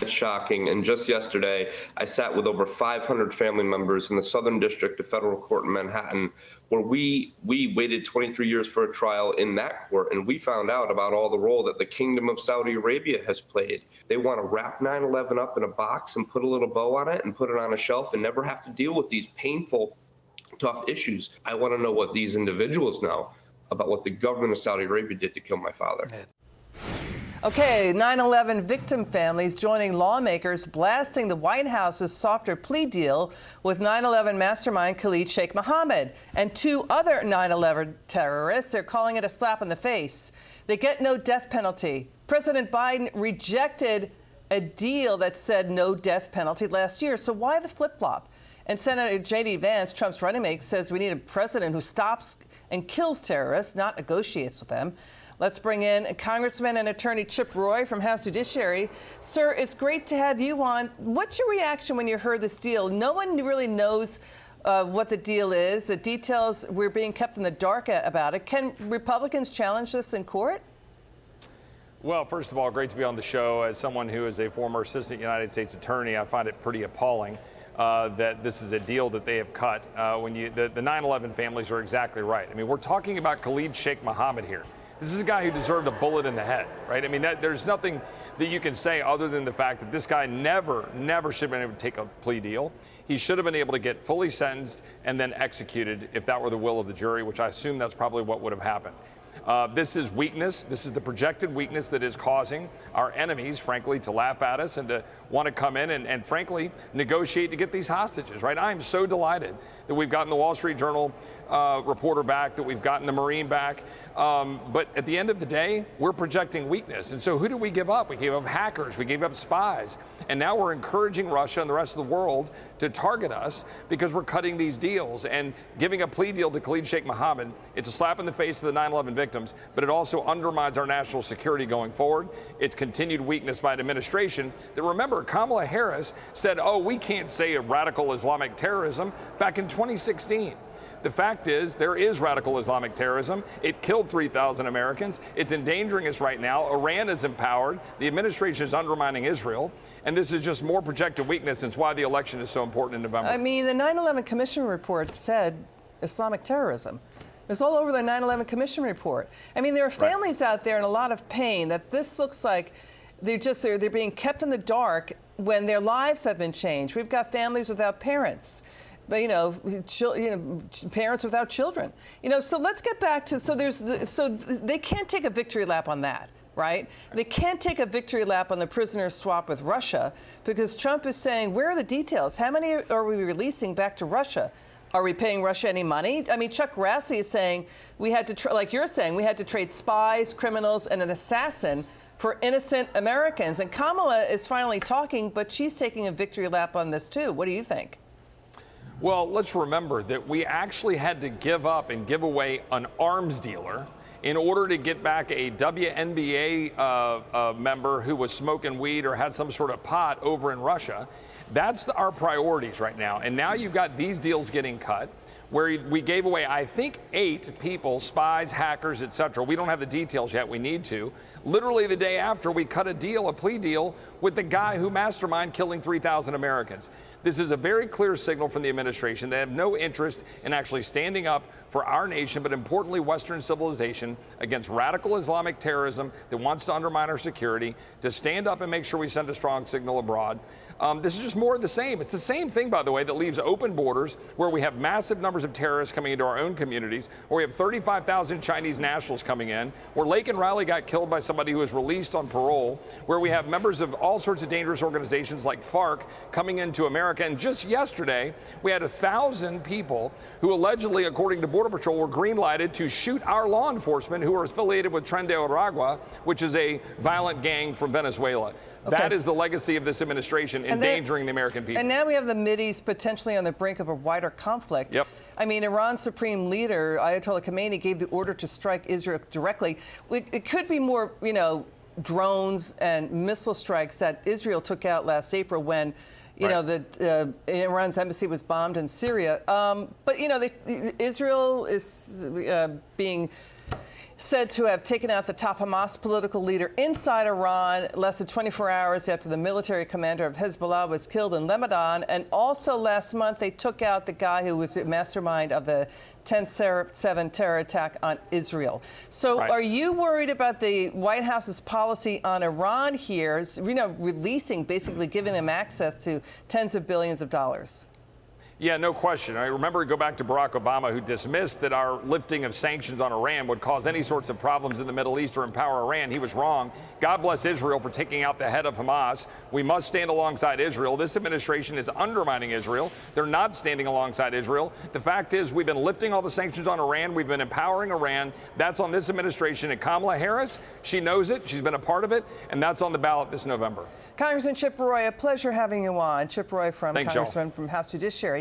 It's shocking. And just yesterday, I sat with over 500 family members in the Southern District of Federal Court in Manhattan, where we waited 23 years for a trial in that court, and we found out about all the role that the Kingdom of Saudi Arabia has played. They want to wrap 9/11 up in a box and put a little bow on it and put it on a shelf and never have to deal with these painful, tough issues. I want to know what these individuals know about what the government of Saudi Arabia did to kill my father. Okay, 9/11 victim families joining lawmakers blasting the White House's softer plea deal with 9/11 mastermind Khalid Sheikh Mohammed and two other 9/11 terrorists. They're calling it a slap in the face. They get no death penalty. President Biden rejected a deal that said no death penalty last year. So why the flip-flop? And Senator J.D. Vance, Trump's running mate, says we need a president who stops and kills terrorists, not negotiates with them. Let's bring in Congressman and Attorney Chip Roy from House Judiciary. Sir, it's great to have you on. What's your reaction when you heard this deal? No one really knows what the deal is. The details, we're being kept in the dark about it. Can Republicans challenge this in court? Well, first of all, great to be on the show. As someone who is a former assistant United States attorney, I find it pretty appalling that this is a deal that they have cut. The 9/11 families are exactly right. I mean, we're talking about Khalid Sheikh Mohammed here. This is a guy who deserved a bullet in the head, right? I mean, there's nothing that you can say other than the fact that this guy never should have been able to take a plea deal. He should have been able to get fully sentenced and then executed if that were the will of the jury, which I assume that's probably what would have happened. This is weakness. This is the projected weakness that is causing our enemies, frankly, to laugh at us and to want to come in and frankly, negotiate to get these hostages, right? I am so delighted that we've gotten the Wall Street Journal reporter back, that we've gotten the Marine back. But at the end of the day, we're projecting weakness. And so who do we give up? We gave up hackers. We gave up spies. And now we're encouraging Russia and the rest of the world to target us because we're cutting these deals and giving a plea deal to Khalid Sheikh Mohammed. It's a slap in the face to the 9/11 victims, but it also undermines our national security going forward. It's continued weakness by an administration that, remember, Kamala Harris said, oh, we can't say radical Islamic terrorism back in 2016. The fact is, there is radical Islamic terrorism. It killed 3,000 Americans. It's endangering us right now. Iran is empowered. The administration is undermining Israel. And this is just more projected weakness. And it's why the election is so important in November. I mean, the 9/11 Commission report said Islamic terrorism. It's all over the 9/11 Commission report. I mean, there are families out there in a lot of pain that this looks like they're being kept in the dark when their lives have been changed. We've got families without parents. But parents without children. So let's get back to so they can't take a victory lap on that, right? They can't take a victory lap on the prisoner swap with Russia because Trump is saying, where are the details? How many are we releasing back to Russia? Are we paying Russia any money? I mean, Chuck Grassley is saying we had to, like you're saying, we had to trade spies, criminals, and an assassin for innocent Americans. And Kamala is finally talking, but she's taking a victory lap on this too. What do you think? Well, let's remember that we actually had to give up and give away an arms dealer in order to get back a WNBA member who was smoking weed or had some sort of pot over in Russia. That's our priorities right now. And now you've got these deals getting cut where we gave away, I think, 8 people, spies, hackers, etc. We don't have the details yet. We need to. Literally the day after, we cut a plea deal with the guy who masterminded killing 3,000 Americans. This is a very clear signal from the administration. They have no interest in actually standing up for our nation, but importantly, Western civilization against radical Islamic terrorism that wants to undermine our security, to stand up and make sure we send a strong signal abroad. This is just more of the same. It's the same thing, by the way, that leaves open borders where we have massive numbers of terrorists coming into our own communities, where we have 35,000 Chinese nationals coming in, where Lake and Riley got killed by somebody who was released on parole, where we have members of all sorts of dangerous organizations like FARC coming into America. And just yesterday, we had 1,000 people who allegedly, according to Border Patrol, were green-lighted to shoot our law enforcement who are affiliated with Tren de Aragua, which is a violent gang from Venezuela. Okay. That is the legacy of this administration, endangering the American people. And now we have the Mideast potentially on the brink of a wider conflict. Yep. I mean, Iran's supreme leader, Ayatollah Khamenei, gave the order to strike Israel directly. It could be more, drones and missile strikes that Israel took out last April when, Iran's embassy was bombed in Syria. But, Israel is being said to have taken out the top Hamas political leader inside Iran less than 24 hours after the military commander of Hezbollah was killed in Lebanon. And also last month, they took out the guy who was the mastermind of the 10/7 terror attack on Israel. So Right. are you worried about the White House's policy on Iran here, releasing, basically giving them access to tens of billions of dollars? Yeah, no question. I remember, go back to Barack Obama, who dismissed that our lifting of sanctions on Iran would cause any sorts of problems in the Middle East or empower Iran. He was wrong. God bless Israel for taking out the head of Hamas. We must stand alongside Israel. This administration is undermining Israel. They're not standing alongside Israel. The fact is, we've been lifting all the sanctions on Iran. We've been empowering Iran. That's on this administration. And Kamala Harris, she knows it. She's been a part of it. And that's on the ballot this November. Congressman Chip Roy, a pleasure having you on. Chip Roy, Thanks, Congressman from House Judiciary.